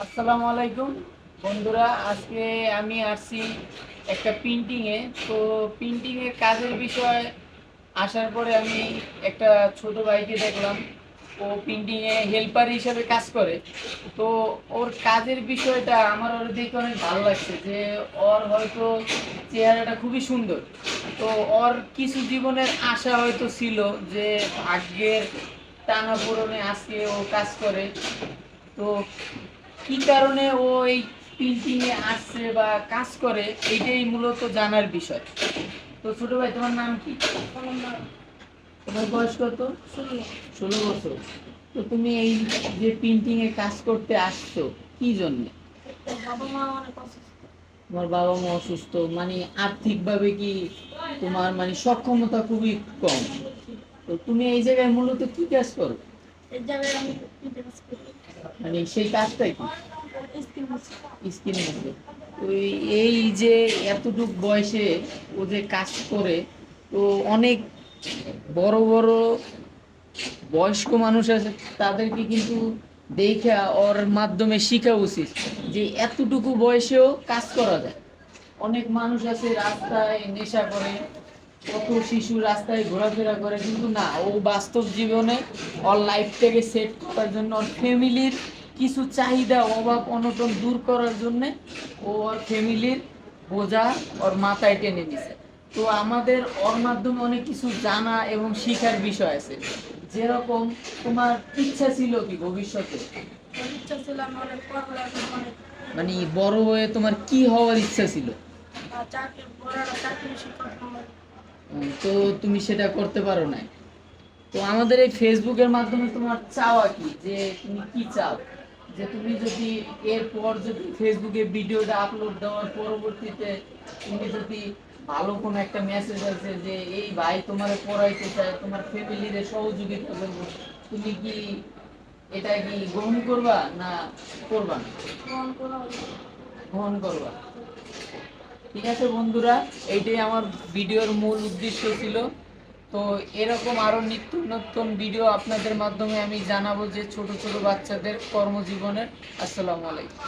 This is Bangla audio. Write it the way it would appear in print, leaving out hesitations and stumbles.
আসসালামু আলাইকুম বন্ধুরা, আজকে আমি আসছি একটা প্রিন্টিংয়ে। তো প্রিন্টিংয়ের কাজের বিষয় আসার পরে আমি একটা ছোট ভাইকে দেখলাম। ও প্রিন্টিংয়ে হেল্পার হিসেবে কাজ করে। তো ওর কাজের বিষয়টা আমার ওর দেখে অনেক ভালো লাগছে যে ওর হয়তো চেহারাটা খুবই সুন্দর। তো ওর কিছু জীবনের আশা হয়তো ছিল যে ভাগ্যের টানাপোড়েনে আজকে ও কাজ করে। তো কি কারণে ও এই প্রিন্টিং এ আসছে বা কাজ করে, এইটাই মূলত জানার বিষয়। তো ছোট ভাই, তোমার নাম কি? তোমার বয়স কত? 16 বছর। তো তুমি এই যে প্রিন্টিং এ কাজ করতে আসছো কি জন্য? তোমার বাবা মা অসুস্থ, মানে আর্থিক ভাবে কি তোমার মানে সক্ষমতা খুবই কম? তো তুমি এই জায়গায় মূলত কি কাজ করো? মানে সেই কাজটাই কি? স্কিনে আছে। তো এই যে এতটুক বয়সে ও যে কাজ করে, তো অনেক বড় বড় বয়স্ক মানুষ আছে, তাদেরকে কিন্তু দেখা ওর মাধ্যমে শিখা উচিত যে এতটুকু বয়সেও কাজ করা যায়। অনেক মানুষ আছে রাস্তায় নেশা করে, কত শিশু রাস্তায় ঘোরাফেরা করে, কিন্তু না, ও বাস্তব জীবনে ওর লাইফটাকে সেট করার জন্য, ওর ফ্যামিলির কিছু চাহিদা অভাব অনটন দূর করার জন্যে ও ওর ফ্যামিলির বোঝা ওর মাথায় টেনে নিছে। তো আমাদের ওর মাধ্যমে অনেক কিছু জানা এবং শিখার বিষয় আছে। যেরকম তোমার ইচ্ছা ছিল কি ভবিষ্যতে? মানে বড় হয়ে তোমার কি হওয়ার ইচ্ছা ছিল? তো তুমি সেটা করতে পারো না। তো আমাদের এই ফেসবুকের মাধ্যমে তোমার চাওয়া কি, যে তুমি কি চাও? যে তুমি যদি এরপর যদি ফেসবুকে ভিডিওটা আপলোড দেওয়ার পরবর্তীতে তুমি যদি ভালো কোনো একটা মেসেজ আছে যে এই ভাই তোমার পড়াইতে চায়, তোমার ফ্যামিলির সহযোগিতা করবো, তুমি কি এটা কি গ্রহণ করবা না করবা না? গ্রহণ করবা। ঠিক আছে বন্ধুরা, এইটাই আমার ভিডিওর মূল উদ্দেশ্য ছিল। তো এরকম আরো নিত্য নতুন ভিডিও আপনাদের মাধ্যমে আমি জানাবো যে ছোট ছোট বাচ্চাদের কর্মজীবনের। আসসালামু আলাইকুম।